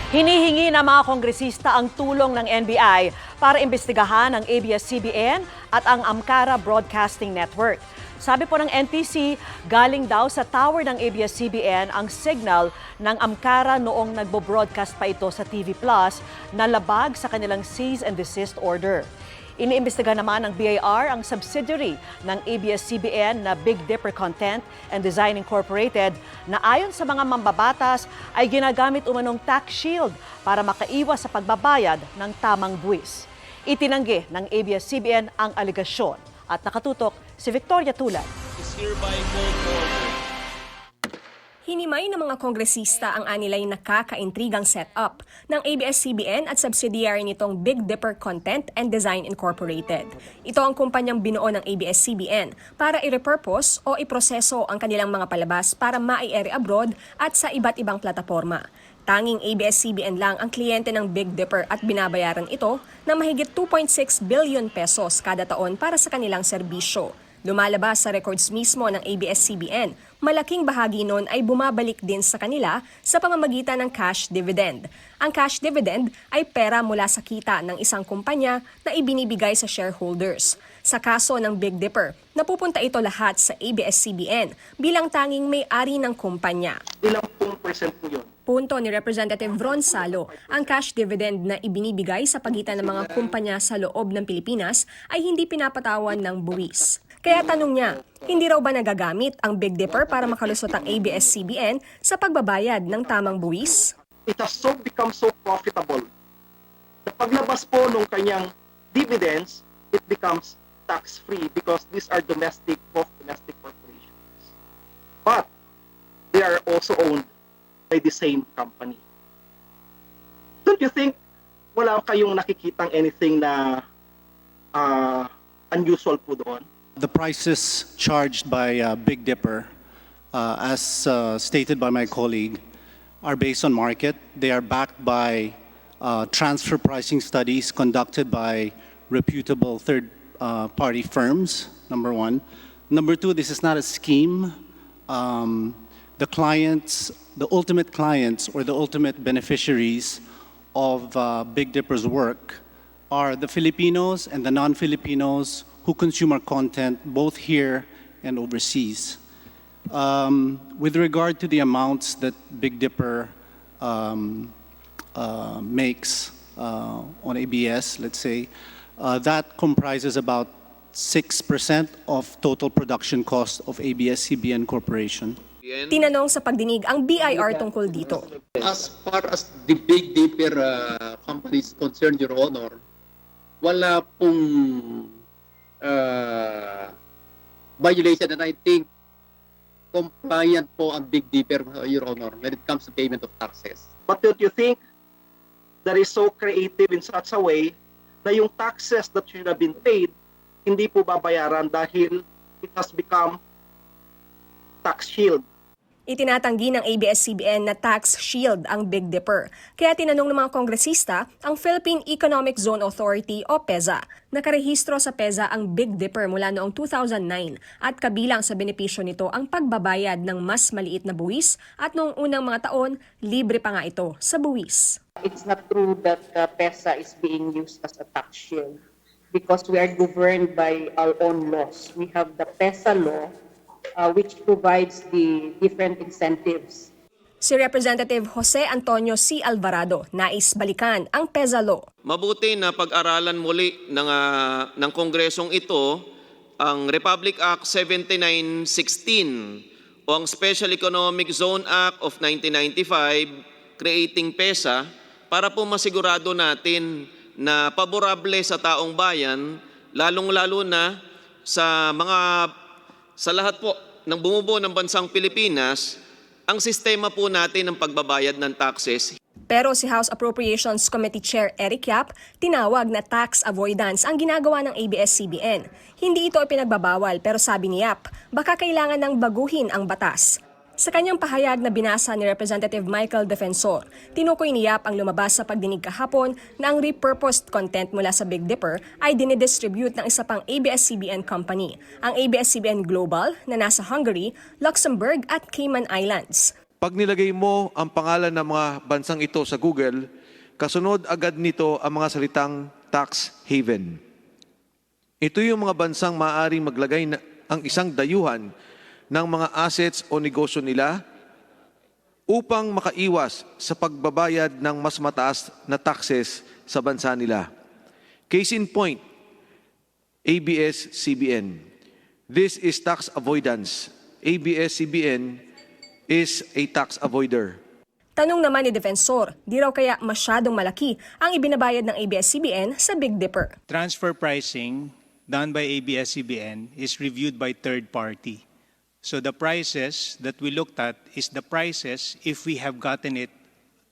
Hinihingi ng mga kongresista ang tulong ng NBI para imbestigahan ang ABS-CBN at ang Amcara Broadcasting Network. Sabi po ng NTC, galing daw sa tower ng ABS-CBN ang signal ng Amcara noong nagbo-broadcast pa ito sa TV Plus na labag sa kanilang cease and desist order. Iniimbestiga naman ng BIR ang subsidiary ng ABS-CBN na Big Dipper Content and Design Incorporated na ayon sa mga mambabatas ay ginagamit umanong tax shield para makaiwas sa pagbabayad ng tamang buwis. Itinanggi ng ABS-CBN ang aligasyon at nakatutok si Victoria Tulad. Hinimay ng mga kongresista ang anilay nakakaintrigang setup ng ABS-CBN at subsidiary nitong Big Dipper Content and Design Incorporated. Ito ang kumpanyang binuo ng ABS-CBN para i-repurpose o iproseso ang kanilang mga palabas para mai-air abroad at sa iba't ibang plataforma. Tanging ABS-CBN lang ang kliyente ng Big Dipper at binabayaran ito ng mahigit 2.6 billion pesos kada taon para sa kanilang serbisyo. Lumalabas sa records mismo ng ABS-CBN, malaking bahagi nun ay bumabalik din sa kanila sa pamamagitan ng cash dividend. Ang cash dividend ay pera mula sa kita ng isang kumpanya na ibinibigay sa shareholders. Sa kaso ng Big Dipper, napupunta ito lahat sa ABS-CBN bilang tanging may-ari ng kumpanya. Ilang pong percent po yun? Punto ni Representative Ron Salo, ang cash dividend na ibinibigay sa pagitan ng mga kumpanya sa loob ng Pilipinas ay hindi pinapatawan ng buwis. Kaya tanong niya, hindi raw ba nagagamit ang Big Dipper para makalusot ang ABS-CBN sa pagbabayad ng tamang buwis? It has become so profitable. Sa paglabas po ng kanyang dividends, it becomes tax-free because these are both domestic corporations. But they are also owned by the same company. Don't you think wala kayong nakikitang anything na unusual po doon? The prices charged by Big Dipper, as stated by my colleague, are based on market. They are backed by transfer pricing studies conducted by reputable third-party firms, number one. Number two, this is not a scheme. The clients, the ultimate clients or the ultimate beneficiaries of Big Dipper's work are the Filipinos and the non-Filipinos who consume our content both here and overseas. With regard to the amounts that Big Dipper makes on ABS, let's say, that comprises about 6% of total production cost of ABS-CBN Corporation. Tinanong sa pagdinig ang BIR tungkol dito. As far as the Big Dipper company is concerned, Your Honor, wala pong violation, and I think compliant po ang Big Dipper, Your Honor, when it comes to payment of taxes. But don't you think that is so creative in such a way na yung taxes that should have been paid, hindi po babayaran dahil it has become tax shield? Itinatanggi ng ABS-CBN na tax shield ang Big Dipper. Kaya tinanong ng mga kongresista ang Philippine Economic Zone Authority o PEZA. Nakarehistro sa PEZA ang Big Dipper mula noong 2009 at kabilang sa benepisyo nito ang pagbabayad ng mas maliit na buwis at noong unang mga taon, libre pa nga ito sa buwis. It's not true that PEZA is being used as a tax shield because we are governed by our own laws. We have the PEZA law, which provides the different incentives. Si Representative Jose Antonio C. Alvarado nais balikan ang PEZA law. Mabuti na pag-aralan muli ng Kongresong ito ang Republic Act 7916 o ang Special Economic Zone Act of 1995 creating PEZA para po masigurado natin na paborable sa taong bayan, lalong-lalo na sa lahat po ng bumubuo ng bansang Pilipinas, ang sistema po natin ng pagbabayad ng taxes. Pero si House Appropriations Committee Chair Eric Yap, tinawag na tax avoidance ang ginagawa ng ABS-CBN. Hindi ito ipinagbabawal pero sabi ni Yap, baka kailangan ng baguhin ang batas. Sa kanyang pahayag na binasa ni Representative Michael Defensor, tinukoy ni Yap ang lumabas sa pagdinig kahapon na ang repurposed content mula sa Big Dipper ay dinidistribute ng isa pang ABS-CBN company, ang ABS-CBN Global na nasa Hungary, Luxembourg at Cayman Islands. Pag nilagay mo ang pangalan ng mga bansang ito sa Google, kasunod agad nito ang mga salitang tax haven. Ito yung mga bansang maaaring maglagay ang isang dayuhan ng mga assets o negosyo nila upang makaiwas sa pagbabayad ng mas mataas na taxes sa bansa nila. Case in point, ABS-CBN. This is tax avoidance. ABS-CBN is a tax avoider. Tanong naman ni Defensor, di raw kaya masyadong malaki ang ibinabayad ng ABS-CBN sa Big Dipper. Transfer pricing done by ABS-CBN is reviewed by third party. So the prices that we looked at is the prices if we have gotten it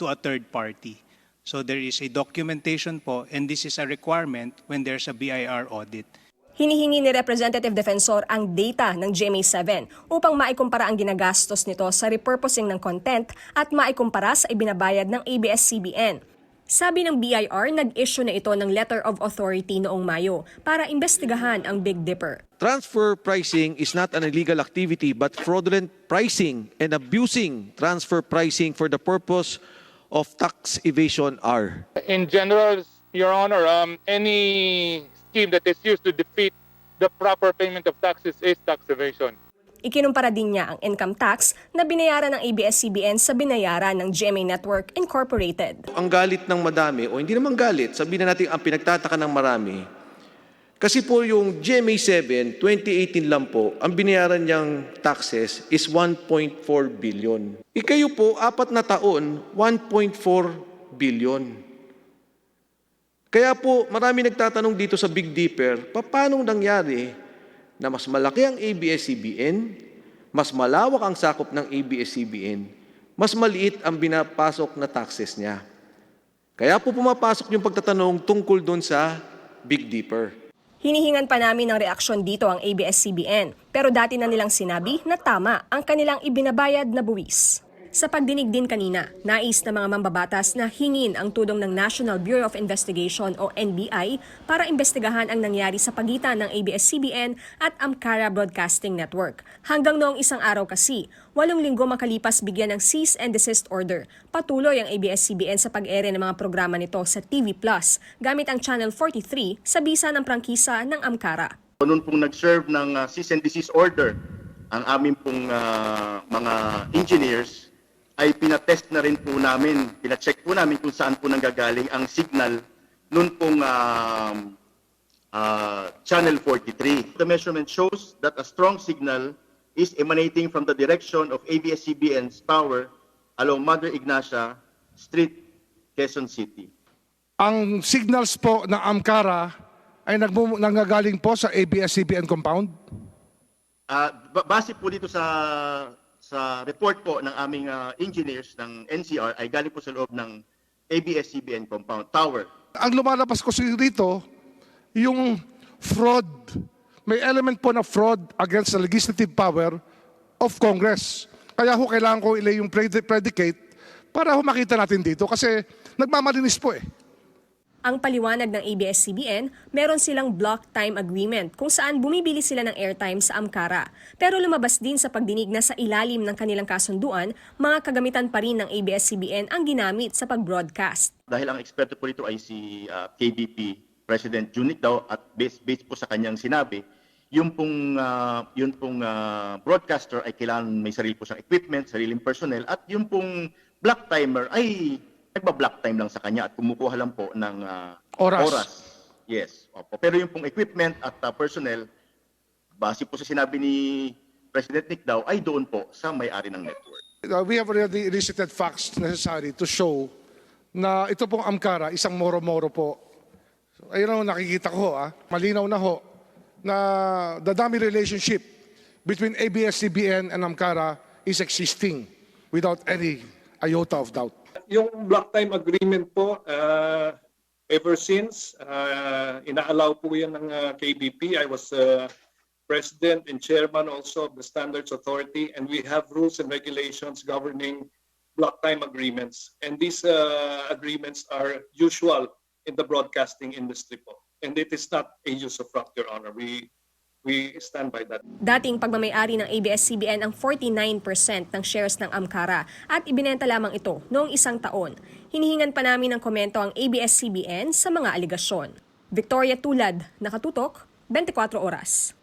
to a third party. So there is a documentation po, and this is a requirement when there's a BIR audit. Hinihingi ni Representative Defensor ang data ng GMA7 upang maikumpara ang ginagastos nito sa repurposing ng content at maikumpara sa ibinabayad ng ABS-CBN. Sabi ng BIR, nag-issue na ito ng Letter of Authority noong Mayo para imbestigahan ang Big Dipper. Transfer pricing is not an illegal activity but fraudulent pricing and abusing transfer pricing for the purpose of tax evasion are. In general, Your Honor, any scheme that is used to defeat the proper payment of taxes is tax evasion. Ikinumpara din niya ang income tax na binayaran ng ABS-CBN sa binayaran ng GMA Network Incorporated. Ang galit ng madami, o hindi naman galit, sabihin na natin ang pinagtataka ng marami, kasi po yung GMA7, 2018 lang po, ang binayaran niyang taxes is 1.4 billion. Ikayo po, 4 na taon, 1.4 billion. Kaya po, marami nagtatanong dito sa Big Dipper, paano nangyari na mas malaki ang ABS-CBN, mas malawak ang sakop ng ABS-CBN, mas maliit ang binapasok na taxes niya. Kaya po pumapasok yung pagtatanong tungkol doon sa Big Dipper. Hinihingan pa namin ng reaksyon dito ang ABS-CBN, pero dati na nilang sinabi na tama ang kanilang ibinabayad na buwis. Sa pagdinig din kanina, nais na mga mambabatas na hingin ang tulong ng National Bureau of Investigation o NBI para imbestigahan ang nangyari sa pagitan ng ABS-CBN at Amcara Broadcasting Network. Hanggang noong isang araw kasi, 8 linggo makalipas bigyan ng cease and desist order. Patuloy ang ABS-CBN sa pag-ere ng mga programa nito sa TV Plus gamit ang Channel 43 sa bisa ng prangkisa ng Amcara. Noon pong nag-serve ng cease and desist order ang aming pong mga engineers, ay pinatest na rin po namin, pinacheck po namin kung saan po nanggagaling ang signal noon pong Channel 43. The measurement shows that a strong signal is emanating from the direction of ABS-CBN's tower along Mother Ignacia Street, Quezon City. Ang signals po ng Amcara ay nanggagaling po sa ABS-CBN compound? Base po dito sa report po ng aming engineers ng NCR ay galing po sa loob ng ABS-CBN compound tower. Ang lumalabas ko rito, yung fraud, may element po na fraud against the legislative power of Congress. Kaya kailangan ko ilay yung predicate para makita natin dito kasi nagmamalinis po eh. Ang paliwanag ng ABS-CBN, meron silang block time agreement kung saan bumibili sila ng airtime sa Amcara. Pero lumabas din sa pagdinig na sa ilalim ng kanilang kasunduan, mga kagamitan pa rin ng ABS-CBN ang ginamit sa pag-broadcast. Dahil ang eksperto po dito ay si KBP President Junic daw at based po sa kanyang sinabi, yung pong broadcaster ay kailangan may sarili po siyang equipment, sariling personnel at yung pong block timer ay nagba-block time lang sa kanya at kumukuha lang po ng oras. Yes. Opo. Pero yung pong equipment at personnel, base po sa sinabi ni President Nick daw, ay doon po sa may-ari ng network. We have already elicited facts necessary to show na ito pong Amcara, isang moro-moro po. So, ayun ang nakikita ko, malinaw na ho, na the dummy relationship between ABS-CBN and Amcara is existing without any iota of doubt. Yung block time agreement po, ever since, inaalaw po yan ng KBP. I was president and chairman also of the Standards Authority, and we have rules and regulations governing block time agreements. And these agreements are usual in the broadcasting industry po. And it is not a use of fraud, Your Honor. We we stand by that. Dating pagmamayari ng ABS-CBN ang 49% ng shares ng Amcara at ibinenta lamang ito noong 1 taon. Hinihingan pa namin ng komento ang ABS-CBN sa mga aligasyon. Victoria Tulad, Nakatutok, 24 Oras.